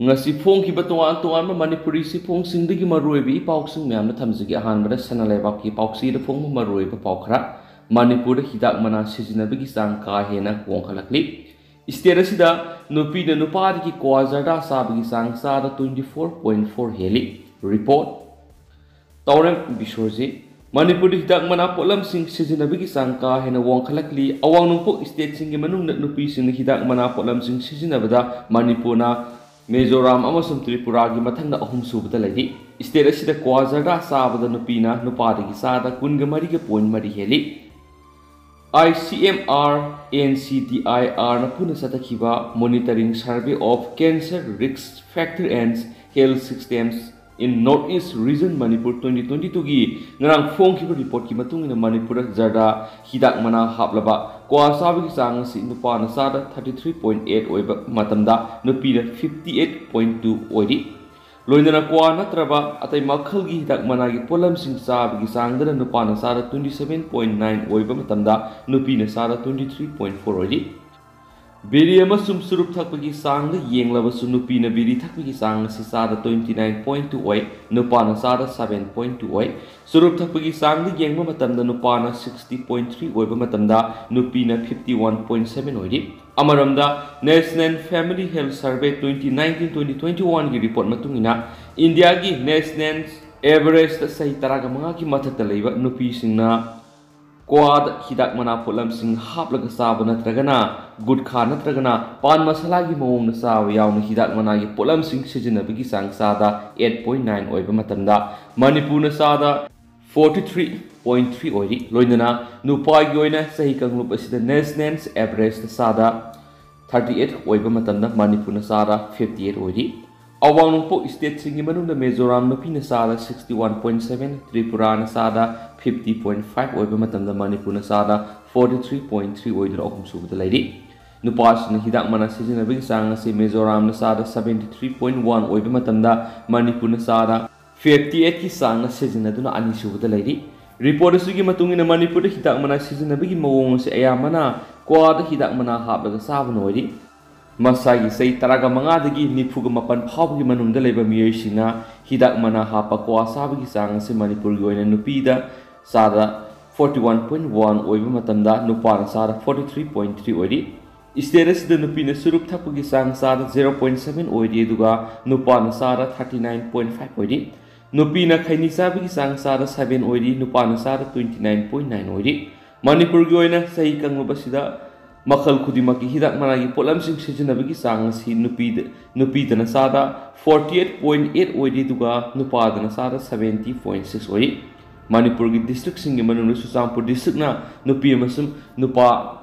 ngasi phong ki batuan tuan ma manipuri si phong sing digi maroi bi pau sing myam na thamjigi han bada sanalai ba ki pau si de phong maroi ba pau khara manipur da hidak mana sijina bigi sang ka hena kong khalakli state asida nupi da nupa ki kwazada sa bigi sang sa da 24.4 heli report tawrem bisorji manipur hidak mana polam sing sijina bigi sang ka hena wong khalakli awang nungpo state sing gi manung na nupi sing hidak mana polam sing sijina bada manipur na Mizoram amasum Tripura gi mathangna ahum subada lagi state asida kwazada sabada nupina nupadi gi sada kunga mari ge point mari heli ICMR NCDIR na puna satakhiba monitoring survey of cancer risk factor and health systems in Northeast region Manipur 2022 gi ngarang phong ki report ki matung ina Manipur jarda hidak mana hablaba kwa sabi ki sang si nupa na sada 33.8 oiba matamda nupi na 58.2 oidi loinana kwa natraba atai makhal gi hidak mana gi polam sing sabi gi sang da nupa na sada 27.9 oiba matamda nupi na sada 23.4 oidi Biri amasum surup thakpagi sang da yenglabasu nupi na biri thakpagi sang si sada 29.2 oi nupa na sada 7.2 oi surup thakpagi sang da yengma matamda nupa na 60.3 oi ba matamda nupi na 51.7 oi di amaramda National Family Health Survey 2019-2021 gi report matungina India gi national average ta sahi taraga manga ki mathakta leiba nupi singna Quad hidak mana polam sing hap laga sabu natragana good kha natragana pan masala gi mawong na saw yaw na hidak mana gi polam sing sijina bigi sang sada 8.9 oiba matamda Manipur na sada 43.3 oidi loinana nupa gi oina sahi kanglup asida national average na sada 38 oiba matamda Manipur na sada 58 oidi awang nungpo state singi manungda Mizoram nupi na sada 61.7 Tripura na sada 50.5 oiba matamda Manipur na sada 43.3 oidra ahum subada laidi nupas na hidak mana sijina bigi sang si Mizoram na sada 73.1 oiba matamda Manipur na sada 58 ki sang na sijina duna ani subada laidi report sugi matungina Manipur da hidak mana sijina bigi mawong si ayamana kwada hidak mana haplaga sabu noidi Masagi say taraga mga dagi nipuga mapan pawgi manunda leba miyay sina hidak mana hapa kwa sabagi sang si Manipur goyna nupida sada 41.1 oiba matamda nupana sada 43.3 oidi Isteres da nupina surup thapagi sang sada 0.7 oidi duga nupana sada 39.5 oidi nupina khaini sabagi sang sada 7 oidi nupana sada 29.9 oidi Manipur goyna say kanglubasida Makhal khudimaki hidak managi polam sing sijinabagi sang si nupida na sada 48.8 oidi duga nupada na sada 70.6 oidi Manipur gi district singi manunu Susampur district na nupi amasum nupa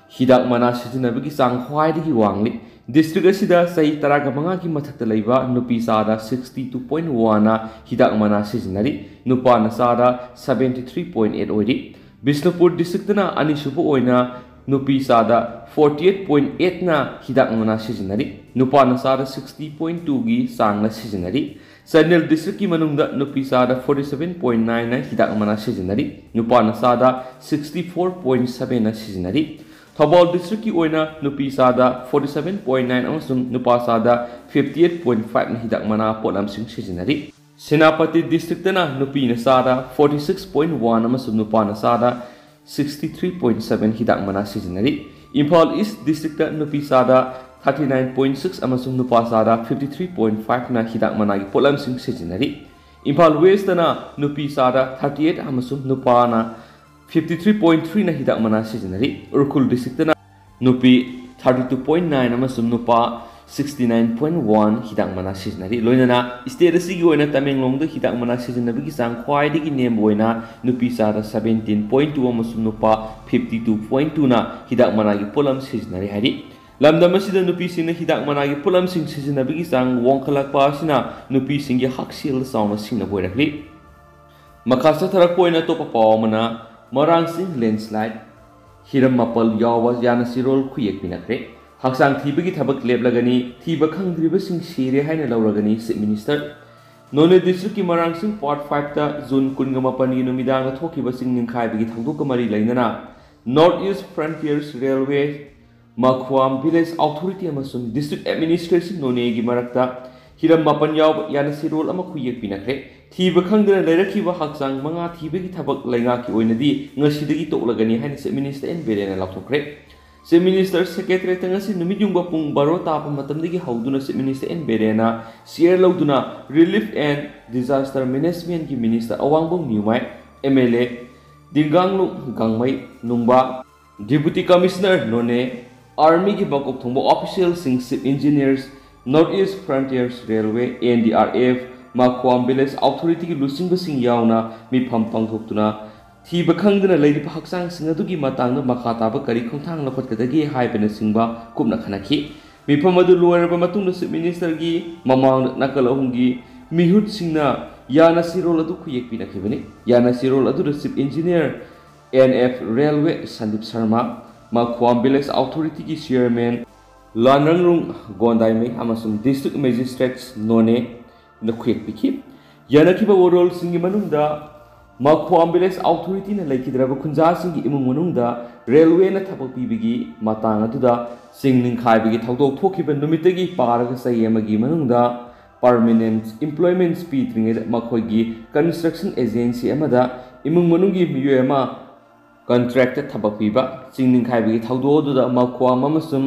hidak mana sijinabagi sang khwai digi wangli district asida sai taraga manga ki mathakta leiba nupi sada 62.1 na hidak mana sijinari nupa na sada 73.8 oidi Bisnupur district na ani subu oina nupi sada 48.8 na hidak mana sijinari nupa na sada 60.2 gi sang na sijinari Sanil district ki manungda nupi sada 47.9 na hidak mana sijinari nupa na sada 64.7 na sijinari Thobal district ki oina nupi sada 47.9 amasung nupa sada 58.5 na hidak mana polam sing sijinari Senapati district na nupi na sada 46.1 amasung nupa na sada 63.7 hidak mana sijinari Imphal East district nupi sada 39.6 amasung nupa sada 53.5 na hidak mana gi polam sing sijinari Imphal West na nupi sada 38 amasung nupa na 53.3 na hidak mana sijinari Urkhul district na nupi 32.9 amasung nupa 69.1 hidak mana sijinari loinana state asigi oina Tamenglong da hidak mana sijinabagi sang khwai digi name oina nupi sada 17.2 amasung nupa 52.2 na hidak mana gi polam sijinari hari lamdam asida nupi singna hidak mana gi polam sing sijinabagi sang wongkhalakpa asina nupi singi haksil sauna singna boirakli makhasa tharak poina topa pawmana marang sing landslide hiram mapal yawa yana sirol khuyek pinakre Haksang thibagi thabak leblagani thiba khangdribasing sire haina lauragani si minister None district ki marang sing part 5 ta June 18 gi numidang na thokibasing ningkhai bigi thangdok kamari lainana Northeast Frontiers Railway Makwam Village Authority amasung District Administration none gi marakta hiram mapan yaw yana sirol ama khuyek pinakre thiba khangdana leirakiba haksang manga thibagi thabak lainga ki oinadi ngasidagi toklagani haina se Minister en berena lathokre se Minister Secretary tangasi numijungba pung baro tapa matamdagi hauduna se Minister en berena share lauduna Relief and Disaster Management ki Minister Awangbong Niumai MLA Dinganglu Gangmai Nungba Deputy Commissioner none Army ki bakok thongbo official sing ship engineers Northeast Frontiers Railway NDRF Makwam Village Authority ki lusing basing yauna mi pham pangthoktuna thiba khangdana leiriba haksang sing adugi matangna makhata ba kari khongthang lakhatkadagi haibena singba kupna khanaki mi pham adu loiraba matungna Chief Minister gi mamang nakalahungi mihut singna yana sirol adu khuyek pinakibani yana sirol adu Chief Engineer NF Railway Sandip Sharma Makwam Village Authority ki Chairman Lanrangrung Gondai me amasung District Magistrates none na khuyek piki yanakiba warol singi manungda Makwam Village Authority na laikidraba khunja singi imung manungda railway na thabak pibigi matang aduda singning khaibigi thawdok thokiba numitagi paraga sayemagi manungda permanent employment speedring makhoigi construction agency amada imung manungi miyema contracted thabak piba singning khaibigi thawdoduda Makwam amasum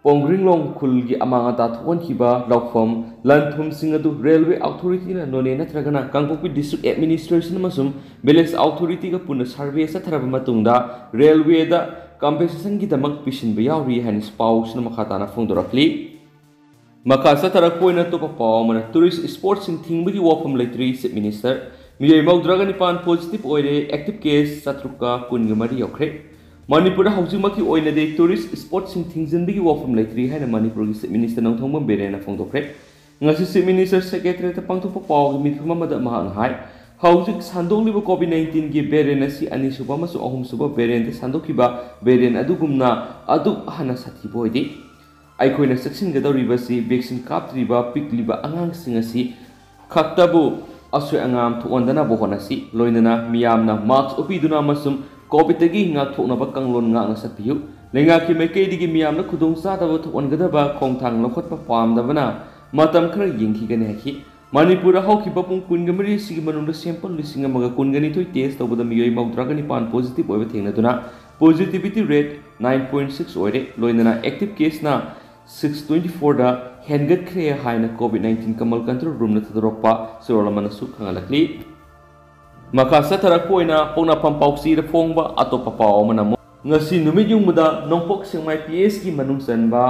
Pongringlong Kulgi Amangata Thonkiba Laufam Lanthum Singadu Railway Authority na none natragana Kangpopi District Administration amasum Village Authority ka puna survey sa tharaba matungda railway da compensation gi damak pisinba yauri hanis paus na makata na phongdorakli makasa tarakpoina to papaw mana tourist sports sing thingbi wafam leitri Chief Minister miyai maudragani pan positive oire active case satruka kungamari yokre Manipur Hausumaki oinade tourist spots sing thingjanbigi wafam leitri haina Manipur gi Chief Minister nongthongba berena phongdokre ngasi Chief Minister Secretary ta pangthokpa paw gi mithuma mada mahang hai haujik sandongliba COVID-19 gi berena si ani suba masu ahum suba beren ta sandokiba beren adugumna adu hana sathi boidi aikoina section gadoriba si vaccine kaptriba pikliba angang singasi khaktabu asoi angam thuondana bohonasi loinana miyamna mask opiduna masum COVID tagi ngak thoknaba kanglon ngak nasatpiu lenga ki mekei digi miyamna khudong sadaba thongadaba khongthang lokhotpa pamdabana matam khara yingkhigane haki Manipur haukiba pung kungamari sigi manungda sample lisinga maga kungani thoi test tawbada miyoi maudragani pan positive oiba thengnaduna positivity rate 9.6 oire loinana active case na 624 da hengat khre haina COVID-19 kamal control room na thadrokpa sorolamana su khangalakli Makasa tarakpoina pona pampauksi da phongba atopa paw manamo ngasi numit yungmuda nongpok singmai PS ki manungsanba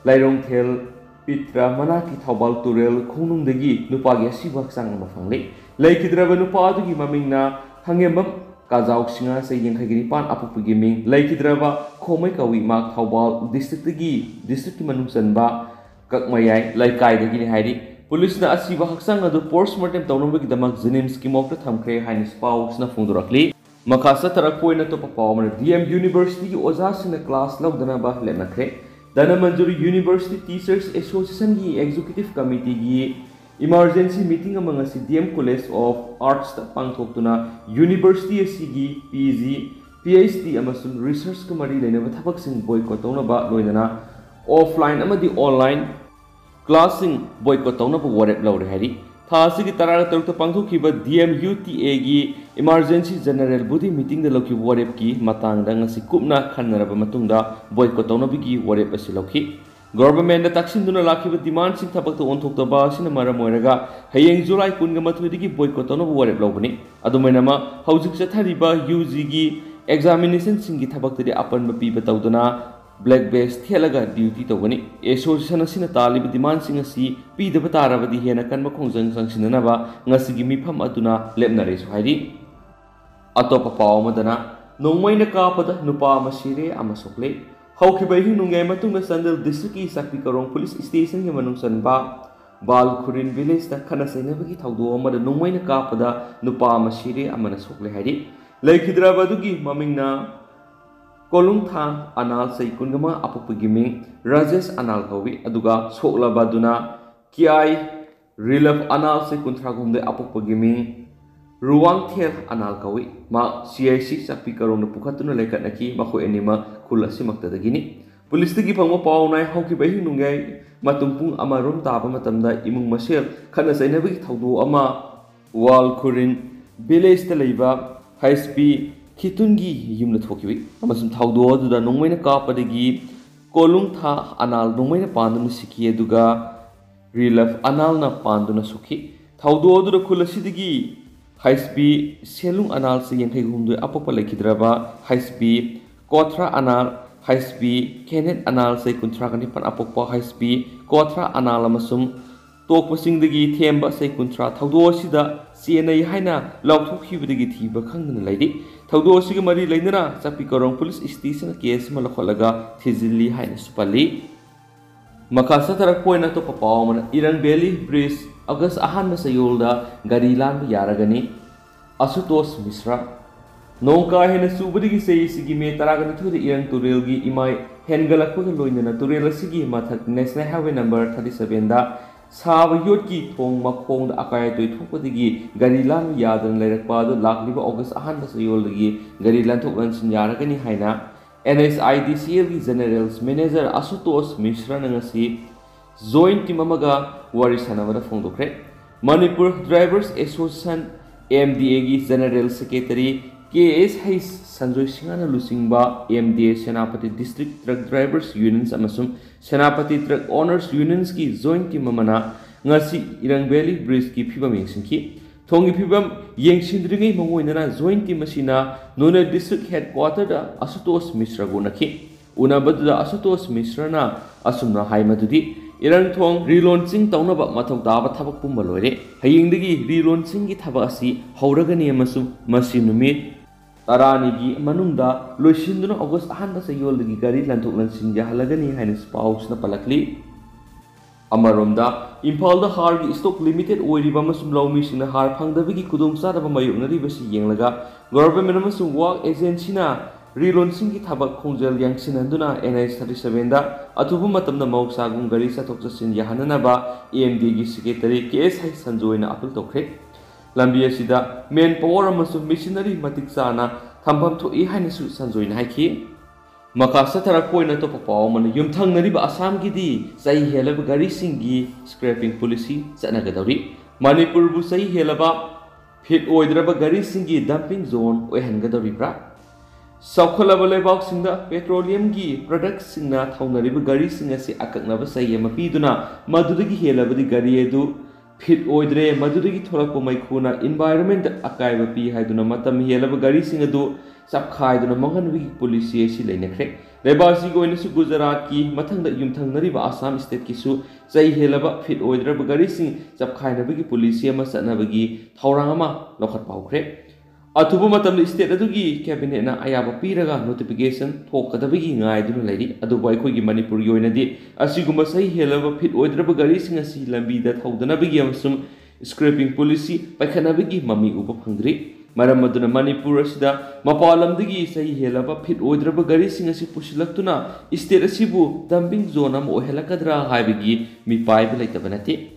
lairong thel pitra manaki thawbal turel khonungdagi nupagi asiba sang mafangle laikidraba nupa adugi mamingna hangembam kajau singa se yengkhagiri pan apupugi ming laikidraba khomai kawi ma thawbal district manungsanba kakmayai laikai dagi ni hairi Police na asiba haksang adu postmortem tawnambagi damak Jenims ki mokta thamkre haina spouse na phongdorakli makasa tarakpoina to papaw mana DM University ki oja sina class lawdana ba lenakre dana manjuri University Teachers Association ki executive committee gi emergency meeting among si DM College of Arts ta pangthoktuna University asigi PG PhD amasung research kamari lena thabak sing boycott tawna ba loinana offline amadi online Classing boycott tawna bu warep lawre hari thasi ki taraga tarukta pangthokiba DMUTA gi emergency general body meeting da loki warep ki matang da ngasi kupna khanaraba matungda boycott tawna bi gi warep asi loki government da taksinduna lakiba demand sing thabak to onthokta ba sina maram oiraga hayeng July 19 digi boycott tawna bu warep lawbani adumaina ma haujik chathariba UG gi examination sing gi thabak tadi apan ba pi batawduna Black Base Thelaga duty tawani association asina taliba demand sing asi pidaba tarabadi hena kanma khongjang sangsinanaba ngasigi mifam atuna lepnare su hairi atopa paw madana nongmaina kapada nupa masire amasokle haukibai hinungai matungna Sandal district ki Sakpi Karong police station ki manungsanba Bal Khurin village da khana sainabagi thawdo amada nongmaina kapada nupa masire amana sokle hairi laikhidrabadugi mamingna Kolung thang anal say kungama apupigiming Rajesh anal kawi aduga sokla baduna kiai rilaf anal say kuntragumde apupigiming ruang thel anal kawi ma CIC Sakpi Karong na pukhatuna laikat naki mako enima khula simakta dagini Police tagi phangma paw nai hauki bahi nungai matungpung ama rom taba matamda imung masel khana sainabagi thaudo ama wal khurin village ta leiba high speed khitungi yumna thokiwi amasum thaudo aduda nongmaina kapadagi kolung tha anal nongmaina panduna sikhi aduga relaf anal na panduna sukhi thaudo aduda khulasidagi high speed selung anal se yengkai humdu apapa lekhidraba high speed kothra anal high speed kenet anal se kuntra kani pan apokpa high speed kothra anal amasum tokpasingdagi themba se kuntra thaudo sida CNI haina laukthokkhibadagi thiba khangdana laidi thaudo siga mari lainana chapi korong police station case ma lakholaga thizilli haina supali makasa tarak poina to papaw man Irang Valley Bridge August ahan sayolda gari lan yaragani Asutos Misra nongka hena subadigi sei sigi me taragani thudi Irang Turelgi imai hengalakpuga loinana Turel sigi mathak National Highway number 37 da Sab Yotki Tong Makong Akai to Topodigi, Garilan Yadan Lerakpado, Lakliba August Ahan Sayolgi, Garilan Tokan Yaragani Haina, NSIDCL General's Manager Asutos Mishra Nangasi, Zoin Timamaga, Warisanavada Fondokre, Manipur Drivers Association, MDA General Secretary, KS Hayes Sanjoy Singana Lusingba, MDA Senapati District Truck Drivers Unions Amasum, Senapati Truck Owners Unions ki Joint Team Mamana, Ngasi Irang Valley Bridge ki Pibam Yengsinki, Tongi Pibam Yengsindringi Manguinana Joint Team Masina, Nona District Headquarter da Asutos Mishra Gunaki, Unabada Asutos Mishrana, Asumna Haimadudi, Irang Tong relaunching Taunaba Matok Daba Tabak Pumbalore, Hayingdigi relaunching Tabasi, Hauragani Masum, Masinumit, Taranigi Manunda, Lushinduna August Handa Sayol Gari Lantulan Sinja Halagani Hanis Paus Napalakli Amarunda, Impal the Hargi Stock Limited Oiribamasum Lomish in the Har Pangdavigi Kudum Sadabamayu Narivasi Yanglaga, Government Masum Walk Agency relaunching Tabak Konjal Yang Sinanduna NS 37 da Atubu Matam the Mok Sagum Gari Satoksasin Yahanaba, EMD Secretary KS Hay Sanjoina Apple Tokre. Lambia Sida, main power Masum missionary Matiksana, Tampam to Ihanisu Sanjoin Haki. Makasa Tarakoina to Papaman, Yumtang Nariba Assam Gidi, Sai Helab Gari Singi, scrapping policy, Sanagadori, Manipur Busai Helaba, Pit Oidraba Gari Singi, dumping zone, Oihangadori Bra. Saukolabale box in the petroleum gi products in that Honariba Gari Singasi Akaknava Sayama Piduna, Madurigi Helabadi Gari Edu. Pit Oidre, Madurigi Tolapo Maikuna, environment Akaiva P. Haiduna Matam Helaba Gari Singadu, Sapkai, the Manganwi Police, Silenecre, Rebasi go into Gujarat ki, Matang the Yumtang Nariba Assam State Kisu, Zai Helaba, Pit Oidra Bagari Sing, Sapkai Navigi Police, Masanavagi, Taurama, Lokat Paukre. Atubu Matam State Adugi, Cabinet na Ayaba Piraga notification, Talk at the beginning I do lady, Adubai Manipur Yoinadi, Asigumasai Helaba Pit Oidra Bagari Sing a sea lambi that hold the Nabigi some scraping policy by Kanabigi Mami Upa Pangri, Maramaduna Manipur Sida, Mapalam Digi say Helaba Pit Oidra Bagari Sing a si Pushilatuna, State Asibu, dumping zonam or Helakadra Haibigi, Mi Pipe like the Vanati.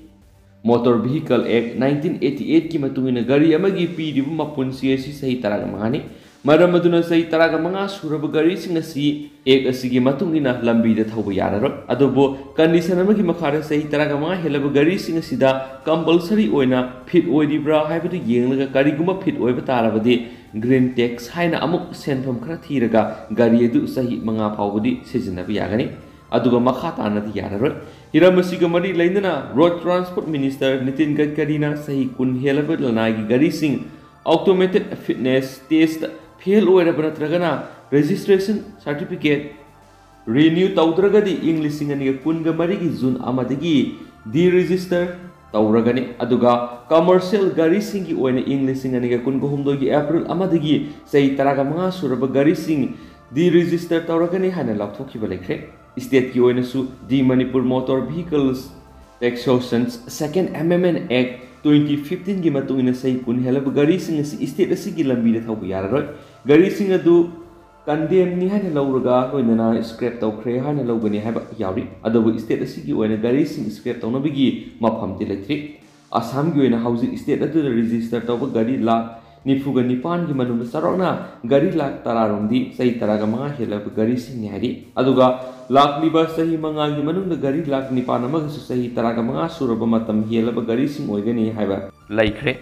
Motor Vehicle Act 1988 ki matungina gari amagi piribu mapunsi asi sahi taraga mangani maramaduna sahi taraga manga suraba gari singasi ek asigi matungina lambi da thauba yararo adobo condition amagi makhara sahi taraga manga helaba gari singasi da compulsory oina fit oidibra haibadu yenglaga gari guma fit oiba tarabadi green tax haina amuk senfam khara thiraga gari edu sahi manga phawbudi sijinabi yagani aduga makha tanadi yararo Hiramasiga Mari Lainana, Road Transport Minister Nitin Gadkarina Sahi Kun Helaba Lanagi Gari Singh, automated fitness test, fail over Tragana, registration certificate, renew Taudragadi English Singani Kunga Marigi Zun Amadigi, deregister Tauragani Aduga, commercial Gari Singi Oina English Singani Kunga Humdogi April Amadigi, Say Taragamanga Suraba Gari Singh, deregister Tauragani Hana Laptoki Valekre. State ki oina su the Manipur Motor Vehicles Taxations Second Amendment Act 2015 gi matungina sai kun helaba gari singa si state asigi lambi da thaubu yararoi gari singa du condemn ni hana lauraga loinana scrap tawkhre hana lawgani haba yauri adobu state asigi oina gari sing scrap tawnabigi mafam ti electric Assam gi oina hausi state adu register tawba gari la nifuga nipan ki manung sarokna gari lak tararomdi sahi taraga manga helab gari sing hari aduga lak liba sahi manga ki manung gari lak nipan amag sahi taraga manga suraba matam helab gari sing oigani haiba laikre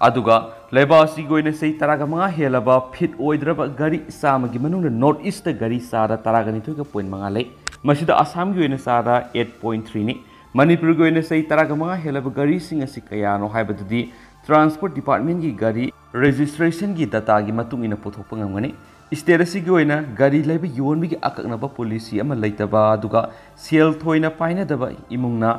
aduga leba si goina sahi taraga manga helaba fit oidraba gari sama ki manung north east gari sara taraga ni thuga point manga lai masida assam ki goina sara 8.3 ni manipur goina sahi taraga manga helaba gari sing asi kayano haibadudi transport department ki gari registration ki data ki matung ina puthokpa ngamgani state asi ki oina gari laiba yonbi ki akaknaba policy ama laitaba aduga sel thoina paina daba imungna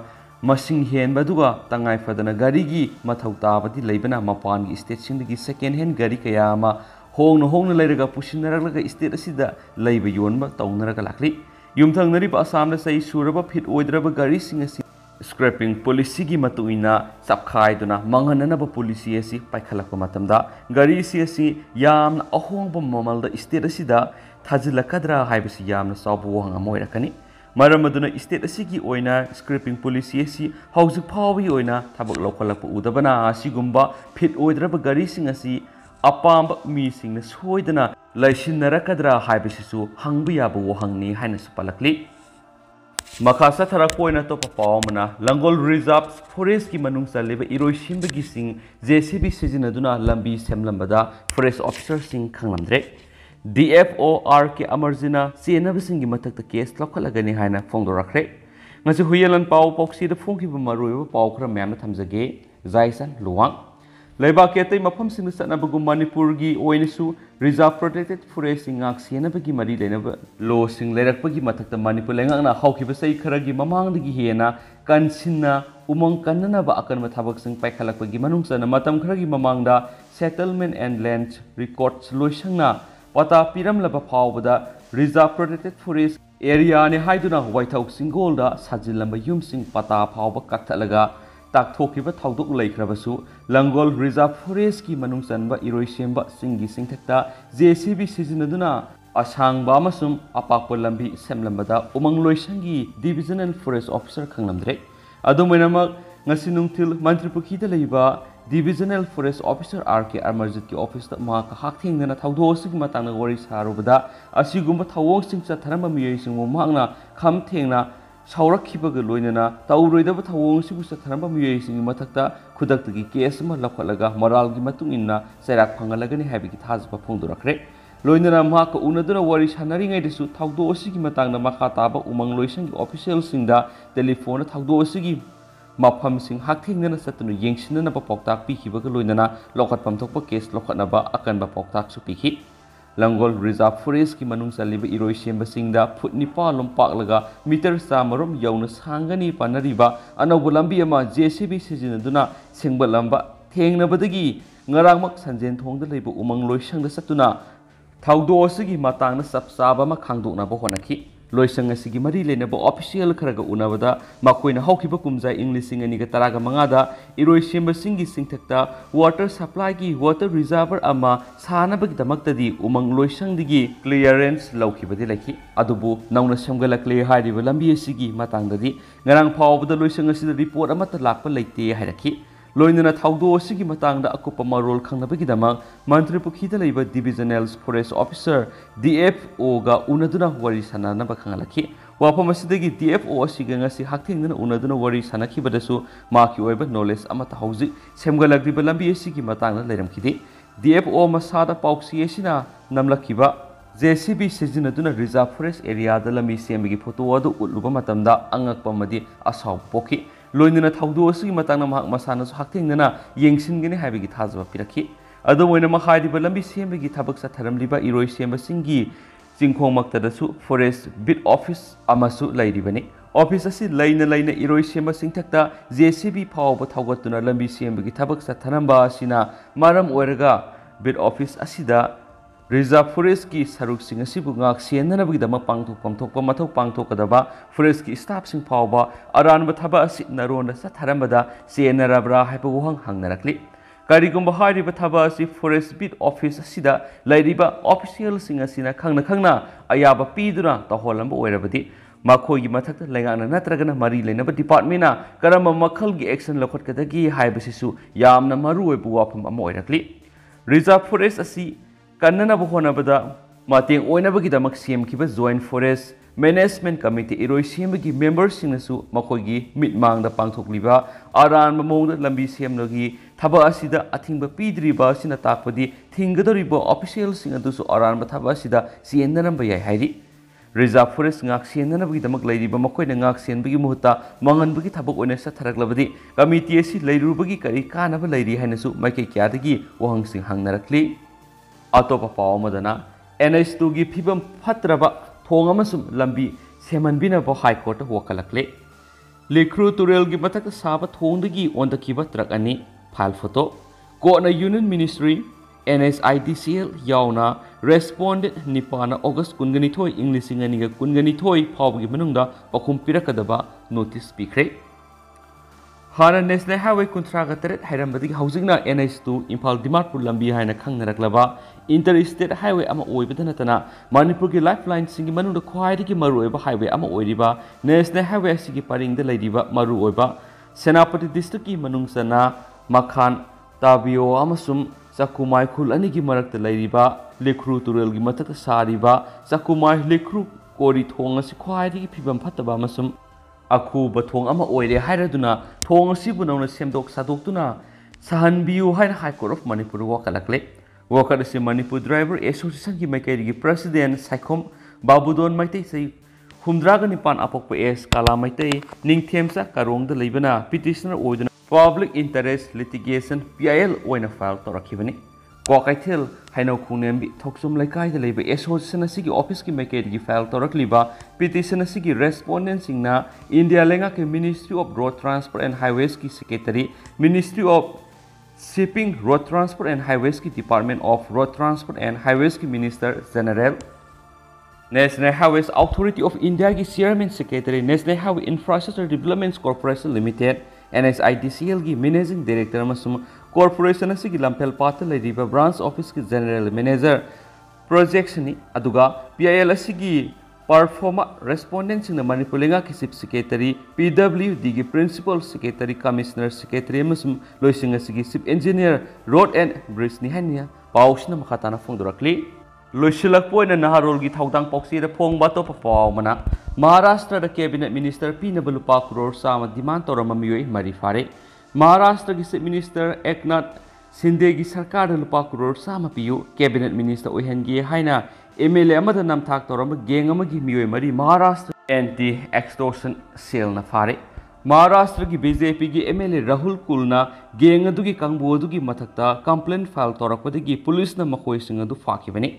masing hen baduga tangai fadana gari gi mathau tabati laibana mapan gi state sing gi second hand gari kaya ama hongna lairaga pusinaraga state asida laiba yonba taunaraga lakli yumthangnari ba assam na sai suraba fit oidraba gari sing asi scrapping policy gi matuina sabkhai duna manganana ba policy asi paikhalakpa matamda gari si yam ahongba mamalda state asida thajilakadra haibasi yamna sabu hanga moirakani maram aduna state asi gi oina scrapping policy asi haujuk phawi oina thabak lokhalakpa udabana asigumba fit oidraba gari sing asi apamba mi singna soidana laisinnarakadra haibasisu hangbu yabu wahangni haina supalakli Makasa tharakoina to papawmana Langol Reserve Forest ki manung saleba iroi simbagi sing JCB sizinaduna lambi semlambada forest officer sing khanglamdre DFO RK Amarjina CNB sing gi matakta case lokhalagani haina phongdorakre ngasi huyelan paw poksi da phongki ba maruiba paw khra myamna thamjage Jaisan Luwang Laiba ketai mafam sing satnabagu Manipur gi oinisu reserve protected forest ngak senabagi mari lenaba lo sing leirakpagi mathakta Manipur lengakna haukiba sai kharagi mamangdagi hena kansinna umang kannana ba akan mathabak sing paikhalakpagi manungsana matam kharagi mamangda settlement and land records loisangna pata piramlaba phawbada reserve protected forest area ne haiduna waithau singolda sajilamba yum sing pata phawba kaktalaga takthokhiba thaudok laikhrabasu Langol Reserve Forest ki manungsanba iroi semba singi singthakta JCB sizinaduna asangba amasum apakpa lambi semlambada umang loisangi divisional forest officer khanglamdre adumainama ngasi nungthil mantripukhi da leiba divisional forest officer RK Amarjit ki office ta ma ka hakthengna thaudo sig matang wari sarubada asigumba thawong singcha tharama miyai singmo mangna khamthengna Saurakhibaga loinana tauroidaba thawong sibu satharamba miyai singi mathakta khudakta gi case ma lakhalaga moral gi matung inna sairak phangalagani habigi thajba phongdorakre loinana ma ka unaduna wari sanari ngai desu thawdo osigi matangna makha taba umang loisang gi official singda telephone thawdo osigi mafam sing hakthengna satunu yengsinna ba poktak pikhibaga loinana lokhat pamthokpa case lokhatna ba akan ba poktak su pikhi Langol Reserve Forest ki manung saliba iroi semba singda phutni palom paklaga meter samarom yauna sangani panariba anaubu lambi ama JCB sizinaduna sengba lamba thengnabadagi ngarangmak sanjen thongda leiba umang loisangda satuna thaudo asigi matangna sapsaba ma khangdokna ba honaki loisang asigi mari lenaba official kharaga unabada makoina haukiba kumjai english singani ga taraga mangada iroi semba singi singthakta water supply gi water reservoir ama sanabagi damaktadi umang loisang digi clearance laukibadi laki adubu nauna samgalakle hairiba lambi asigi matangdadi ngarang phawbada loisang asida report amata lakpa leite hairaki loinana thaudo asigi matangda akupa marol khangnabagi dama mantri pukhida leiba divisional forest officer DFO ga unaduna wari sanana ba khangalaki wafam asidagi DFO asiga ngasi hakthengna unaduna wari sanaki badasu maki oiba knowledge amata hauji semgalagriba lambi asigi matangna leiramkhidi DFO masada pauksi asina namlakiba JCB sizinaduna reserve forest area da lambi semigi photo adu utluba matamda angakpa madi asaw poki loinana thaudo asigi matangna mahak masana su hakthengna yengsingani habigi thajba pirakhi adomoina mahariba lambi sembagi thabak sa tharamliba iroi semba singi jingkhong maktadasu forest bid office amasu lairibani office asi laina iroi semba singthakta JCB phawba thawgatuna lambi sembagi thabak sa tharamba asina maram oiraga bid office asida Reserve Forest ki saruk sing asibu ngak siennanabagi dama pangthokpa mathau pangthokadaba forest ki staff sing phawba aranba thaba asi naronda sa tharambada siennarabra haipa wohang hangnarakli karigumba hairiba thaba asi forest bid office asida lairiba official sing asina khangna ayaba piduna taholamba oirabadi makhogi mathakta laingana natragana mari leinaba department na karamba makhalgi action lokhatkadagi haibasisu yamna maru oibu wafam ama oirakli Reserve Forest asi kannana honaabada mateng oinabagidamak semkiba Joint Forest Management Committee iroi sembagi members singnasu makoigi mitmangda pangthokliba aran mamongda lambi semlagi thaba asida athingba pidriba sina takpadi thinggadoriba official sing adusu aran ba thaba asida siendanamba yai hairi Reserve Forest ngak siendanabagi lairiba makoina ngak sienbagi muhutta manganbagi thabak oina satharaklabadi committee asi lairubagi kari kanaba lairi hainasu maikai kyadagi wahang sing hangnarakli atopa pawamadana NS2 gi phibam phatraba thong amasum lambi semanbina bo high court wakalakle Lekru Turel gi matak saba thong dagi onda kiba truck ani file photo ko na Union Ministry NSIDCL yauna respondent nipana August kungani thoi English ngani ga kungani thoi phawgi manungda pakhum pirakadaba notice pikre Hana National Highway Kuntraga Teret Hairambadi Housingna NS2 Impal Dimarpur Lambi Haina Kangnaraklaba Interstate Highway Ama Oibadanatana Manipur ki Lifeline Singi Manunda Kwaidiki Maru Oiba Highway Ama Oiriba National Highway Sigi Paring the Ladiba Maru Oiba Senapati District ki Manungsana Makhan Tabio Amasum Sakumai Kul Anigi Marak the Ladiba Lekru Turel Gimataka Sariba Sakumai Lekru Kori Tonga Sikwaidiki Pibam Pataba Masum Aku bathong ama oire hairaduna thong asibu nauna semdok sadokuna sahanbiu haina High Court of Manipur wakalakle wakadasi Manipur Driver Association ki maikairi President Saikhom Babudon maitai sei humdraga nipan apokpa es kala maitai ningthemsa karong da leibana petitioner oiduna Public Interest Litigation PIL oina file torakhibani Kwakaithel haino khungnembi thoksum laikai da leiba association asigi office ki maikairi ki file torakliba petition asigi respondent singna India lenga ke Ministry of Road Transport and Highways ki secretary Ministry of Shipping Road Transport and Highways ki Department of Road Transport and Highways ki Minister General National Highways Authority of India ki Chairman Secretary National Highway Infrastructure Development Corporation Limited NSIDCL ki Managing Director amasum Corporation asigi lampel pata leiriba Branch Office ki General Manager Projects ni aduga PIL asigi Performa Respondent sing Manipur lenga ki Chief Secretary PWD ki Principal Secretary Commissioner Secretary amasum loising asigi Chief Engineer Road and Bridge ni hania pausna makhatana phongdorakli loisilak poina naharol gi thaudang poksi da phong bato pa paw mana Maharashtra da Cabinet Minister Pinaba Lupa Crore sama demand torama miyoi mari fare Maharashtra ki Chief Minister Eknath Shinde gi sarkar da Lupa Crore sama piyu Cabinet Minister Oihange haina MLA amada namthak torama gang amagi miyoi mari Maharashtra anti extortion cell na fare Maharashtra ki BJP ki MLA Rahul Kulna gang adugi kangbu adugi mathakta complaint file torakpadagi police na makhoi sing adu fakibani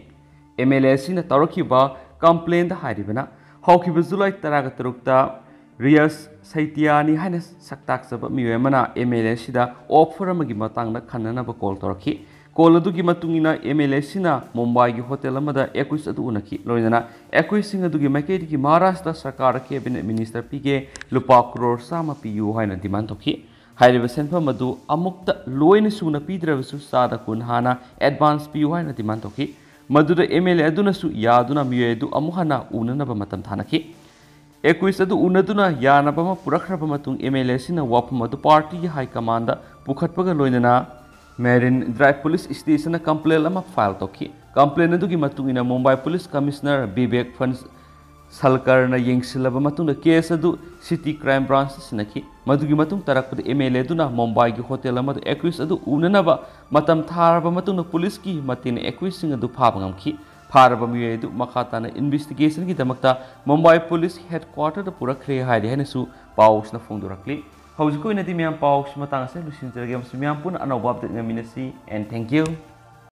MLA sina torakiba complaint da haribana Hawkiba July 13 Rias Saitiani haina saktak saba miyamana MLA sida offer amagi matangda khananaba call toraki call adugi matungina MLA sina Mumbai gi hotel amada 21 adu unaki loinana 21 sing adugi maikedi ki Maharashtra Sarkar Cabinet Minister PK Lupa Crore sama PU haina demand toki hairiba senfam adu amukta loina suna pidrabasu sada kun hana advance PU haina demand toki Maduda MLA aduna su yaduna miyedu amuhana unanaba matam thanaki 21 adu unaduna yanaba ma purakraba matung MLA sina wapam adu party gi high command pukhatpaga loinana Marine Drive Police Station complaint ama file toki complaint adu gi matungina Mumbai Police Commissioner Vivek Fans Salkar na yengsilaba matung case adu City Crime Branch sinaki madugi matung tarakpada MLA aduna Mumbai gi hotel amadu 21 adu unanaba matam tharaba matung police ki matin 21 sing adu phabngamki pharaba miyedu makhatana investigation gi damakta Mumbai Police Headquarter da purakre haidi hainasu paus na phongdorakli hawjiko inadi miam paus matang ase lusinjage miam pun anobab de ngaminasi and thank you